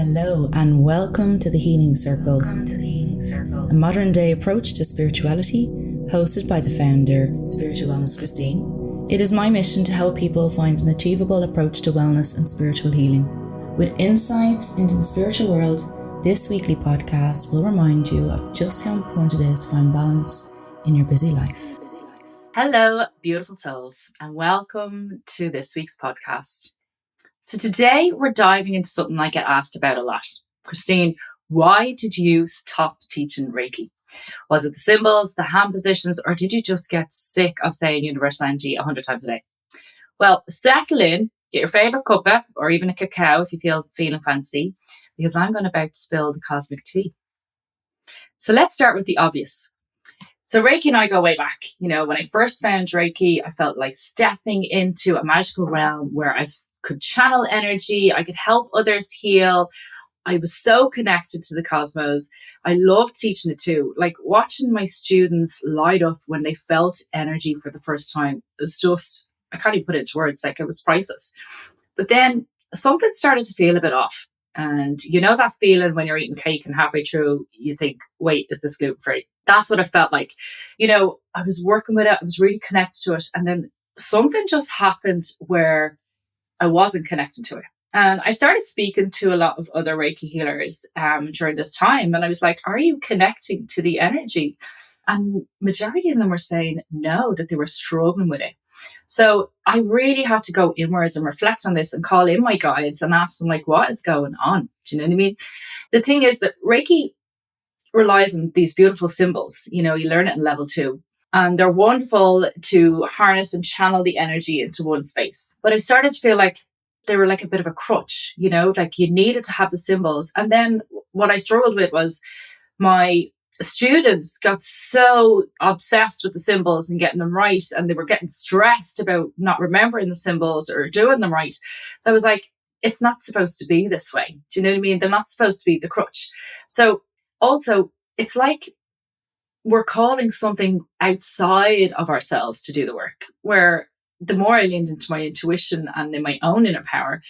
Hello and welcome to the Healing Circle, a modern day approach to spirituality hosted by the founder, Spiritual Wellness Christine. It is my mission to help people find an achievable approach to wellness and spiritual healing. With insights into the spiritual world, this weekly podcast will remind you of just how important it is to find balance in your busy life. Hello, beautiful souls, and welcome to this week's podcast. So today we're diving into something I get asked about a lot. Christine, why did you stop teaching Reiki? Was it the symbols, the hand positions, or did you just get sick of saying universal energy 100 times a day? Well, settle in, get your favourite cuppa or even a cacao if you feeling fancy, because I'm going about to spill the cosmic tea. So let's start with the obvious. So Reiki and I go way back. You know, when I first found Reiki, I felt like stepping into a magical realm where I could channel energy, I could help others heal. I was so connected to the cosmos. I loved teaching it too. Like watching my students light up when they felt energy for the first time. It was just, I can't even put it into words, like it was priceless. But then something started to feel a bit off. And you know that feeling when you're eating cake and halfway through you think, wait, is this gluten-free? That's what it felt like. You know, I was working with it. I was really connected to it. And then something just happened where I wasn't connected to it. And I started speaking to a lot of other Reiki healers during this time. And I was like, are you connecting to the energy? And majority of them were saying no, that they were struggling with it. So I really had to go inwards and reflect on this and call in my guides and ask them, like, what is going on? Do you know what I mean? The thing is that Reiki relies on these beautiful symbols. You know, you learn it in level 2. And they're wonderful to harness and channel the energy into one space. But I started to feel like they were like a bit of a crutch, you know, like you needed to have the symbols. And then what I struggled with was my students got so obsessed with the symbols and getting them right, and they were getting stressed about not remembering the symbols or doing them right. So I was like, it's not supposed to be this way. Do you know what I mean? They're not supposed to be the crutch. So also, it's like we're calling something outside of ourselves to do the work, where the more I leaned into my intuition and in my own inner power,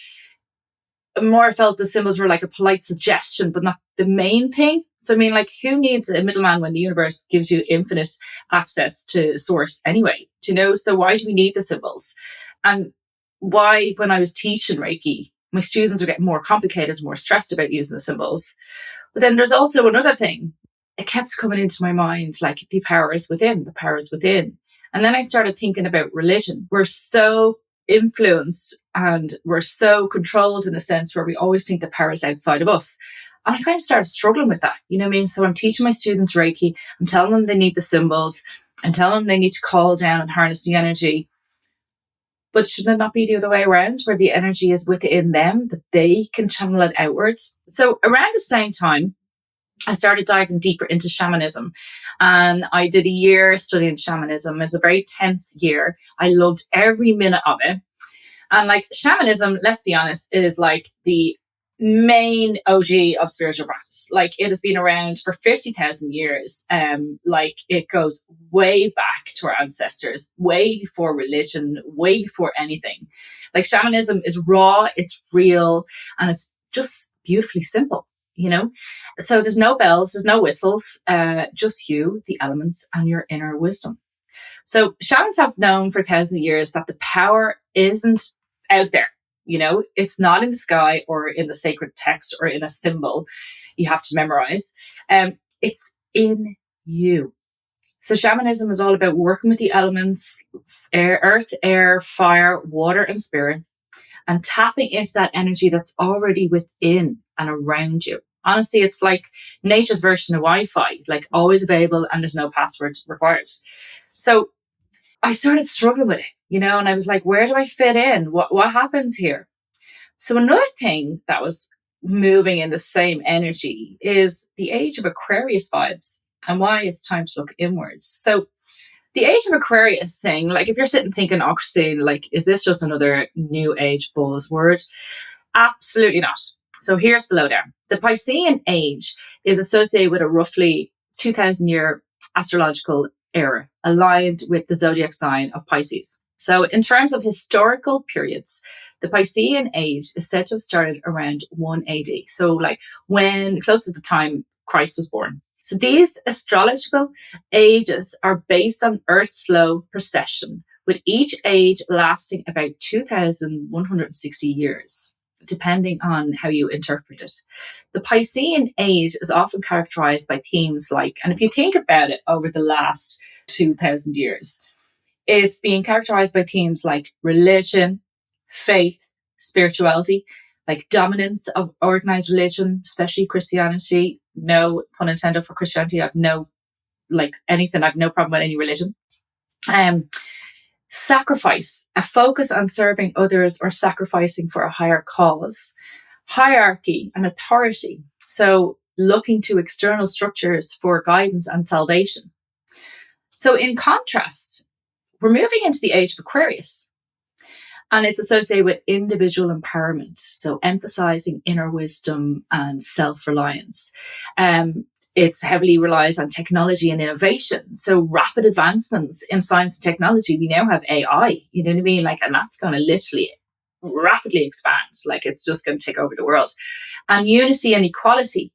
the more I felt the symbols were like a polite suggestion, but not the main thing. So, I mean, like, who needs a middleman when the universe gives you infinite access to source anyway? Do you know? So why do we need the symbols? And why, when I was teaching Reiki, my students were getting more complicated, more stressed about using the symbols. But then there's also another thing. It kept coming into my mind, like, the power is within, the power is within. And then I started thinking about religion. We're so influenced and we're so controlled in a sense where we always think the power is outside of us. And I kind of started struggling with that, you know what I mean? So I'm teaching my students Reiki. I'm telling them they need the symbols. I'm telling them they need to call down and harness the energy. But shouldn't it not be the other way around, where the energy is within them, that they can channel it outwards? So around the same time, I started diving deeper into shamanism, and I did a year studying shamanism. It was a very tense year. I loved every minute of it. And like shamanism, let's be honest, it is like the main OG of spiritual practice. Like, it has been around for 50,000 years. Like, it goes way back to our ancestors, way before religion, way before anything. Like, shamanism is raw, it's real, and it's just beautifully simple. You know, so there's no bells, there's no whistles, just you, the elements, and your inner wisdom. So shamans have known for thousands of years that the power isn't out there. You know, it's not in the sky or in the sacred text or in a symbol you have to memorize. It's in you. So shamanism is all about working with the elements, earth, air, fire, water, and spirit, and tapping into that energy that's already within and around you. Honestly, it's like nature's version of Wi-Fi, like always available, and there's no password required. So I started struggling with it, you know, and I was like, where do I fit in? What happens here? So another thing that was moving in the same energy is the Age of Aquarius vibes, and why it's time to look inwards. So the Age of Aquarius thing, like, if you're sitting thinking, oh, Christine, like, is this just another new age buzzword? Absolutely not. So here's the lowdown. The Piscean age is associated with a roughly 2,000 year astrological era aligned with the zodiac sign of Pisces. So in terms of historical periods, The Piscean age is said to have started around 1 AD. So like when close to the time Christ was born. So these astrological ages are based on Earth's slow precession, with each age lasting about 2,160 years, depending on how you interpret it. The Piscean age is often characterized by themes like, and if you think about it over the last 2,000 years, it's being characterized by themes like religion, faith, spirituality, like dominance of organized religion, especially Christianity. No pun intended for Christianity. I've no anything. I've no problem with any religion. Sacrifice, a focus on serving others or sacrificing for a higher cause. Hierarchy and authority, so looking to external structures for guidance and salvation. So in contrast, we're moving into the age of Aquarius, and it's associated with individual empowerment, so emphasizing inner wisdom and self-reliance. It's heavily relies on technology and innovation. So rapid advancements in science and technology. We now have AI, you know what I mean? Like, and that's going to literally rapidly expand. Like, it's just going to take over the world. And unity and equality.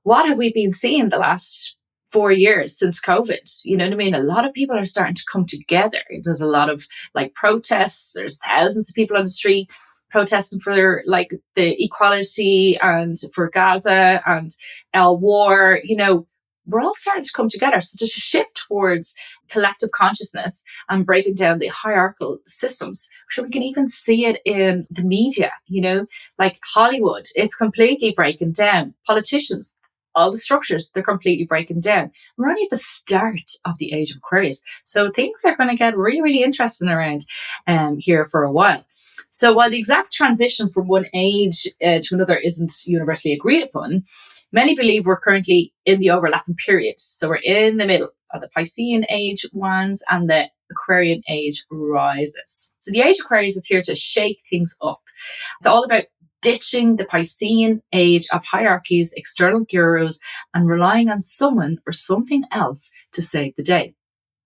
What have we been seeing the last 4 years since COVID? You know what I mean? A lot of people are starting to come together. There's a lot of like protests. There's thousands of people on the street protesting for like the equality and for Gaza and war. You know, we're all starting to come together. So there's a shift towards collective consciousness and breaking down the hierarchical systems. So we can even see it in the media, you know, like Hollywood, it's completely breaking down. Politicians, all the structures, they're completely breaking down. We're only at the start of the Age of Aquarius. So things are going to get really, really interesting around here for a while. So while the exact transition from one age to another isn't universally agreed upon, many believe we're currently in the overlapping period. So we're in the middle of the Piscean age wands and the Aquarian age rises. So the age of Aquarius is here to shake things up. It's all about ditching the Piscean age of hierarchies, external gurus, and relying on someone or something else to save the day.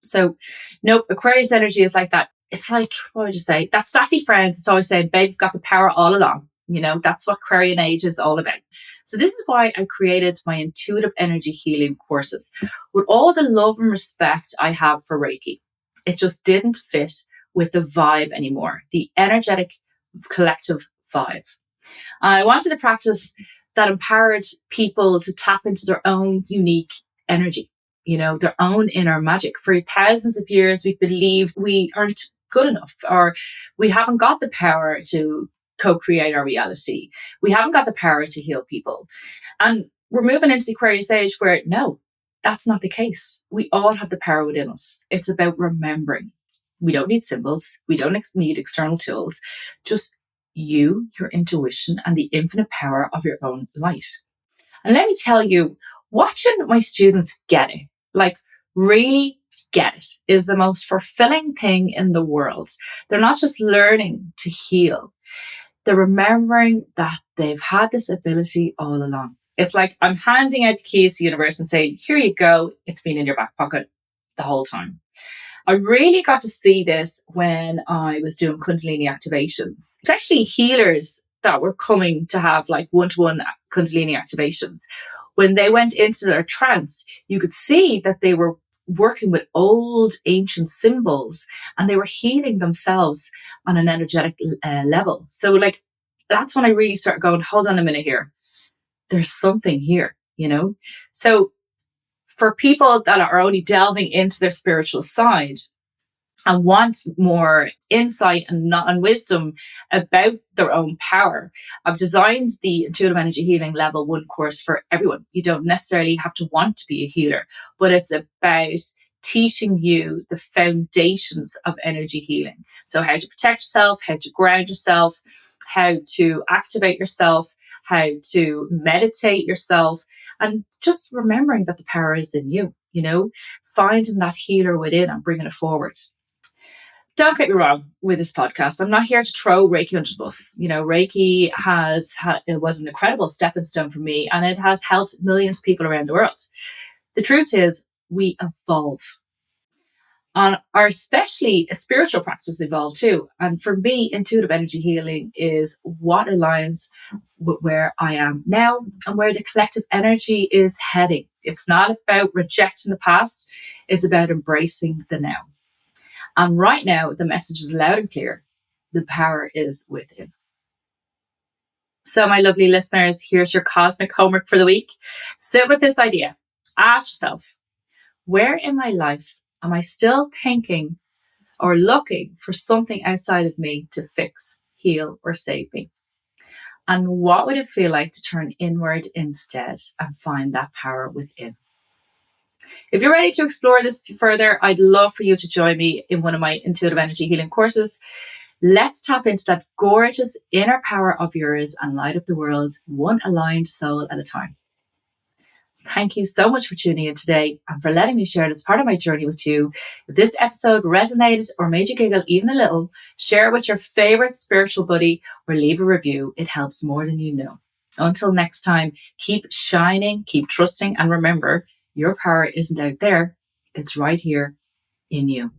So, nope, Aquarius energy is like that. It's like, what would you say? That sassy friend that's always saying, babe, you've got the power all along. You know, that's what Aquarian age is all about. So this is why I created my intuitive energy healing courses. With all the love and respect I have for Reiki, it just didn't fit with the vibe anymore, the energetic collective vibe. I wanted a practice that empowered people to tap into their own unique energy, you know, their own inner magic. For thousands of years, we believed we aren't good enough, or we haven't got the power to co-create our reality. We haven't got the power to heal people. And we're moving into the Aquarius age where, no, that's not the case. We all have the power within us. It's about remembering. We don't need symbols. We don't need external tools. Just you, your intuition, and the infinite power of your own light. And let me tell you, watching my students get it, like really get it, is the most fulfilling thing in the world. They're not just learning to heal. They're remembering that they've had this ability all along. It's like I'm handing out the keys to the universe and saying, here you go. It's been in your back pocket the whole time. I really got to see this when I was doing Kundalini activations. It's actually healers that were coming to have like one-to-one Kundalini activations. When they went into their trance, you could see that they were working with old ancient symbols and they were healing themselves on an energetic level. So like, that's when I really started going, hold on a minute here. There's something here, you know? So for people that are only delving into their spiritual side and want more insight and wisdom about their own power, I've designed the Intuitive Energy Healing Level 1 course for everyone. You don't necessarily have to want to be a healer, but it's about teaching you the foundations of energy healing. So how to protect yourself, how to ground yourself, how to activate yourself, how to meditate yourself, and just remembering that the power is in you, you know, finding that healer within and bringing it forward. Don't get me wrong with this podcast. I'm not here to throw Reiki under the bus. You know, Reiki it was an incredible stepping stone for me, and it has helped millions of people around the world. The truth is, we evolve. And our especially spiritual practices evolve too. And for me, intuitive energy healing is what aligns with where I am now and where the collective energy is heading. It's not about rejecting the past, it's about embracing the now. And right now, the message is loud and clear. The power is within. So, my lovely listeners, here's your cosmic homework for the week. Sit with this idea. Ask yourself, where in my life am I still thinking or looking for something outside of me to fix, heal, or save me? And what would it feel like to turn inward instead and find that power within? If you're ready to explore this further, I'd love for you to join me in one of my intuitive energy healing courses. Let's tap into that gorgeous inner power of yours and light up the world one aligned soul at a time. Thank you so much for tuning in today and for letting me share this part of my journey with you. If this episode resonated or made you giggle even a little, share it with your favorite spiritual buddy or leave a review. It helps more than you know. Until next time, keep shining, keep trusting, and remember, your power isn't out there. It's right here in you.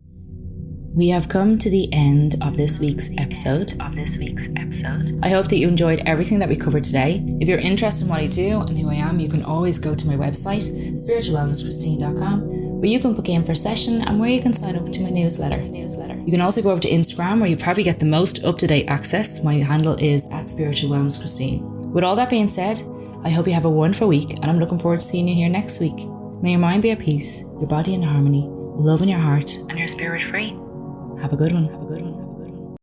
We have come to the end of this week's episode. I hope that you enjoyed everything that we covered today. If you're interested in what I do and who I am, you can always go to my website, spiritualwellnesschristine.com, where you can book in for a session and where you can sign up to my newsletter. You can also go over to Instagram, where you probably get the most up-to-date access. My handle is @spiritualwellnesschristine. With all that being said, I hope you have a wonderful week, and I'm looking forward to seeing you here next week. May your mind be at peace, your body in harmony, love in your heart, and your spirit free. Have a good one.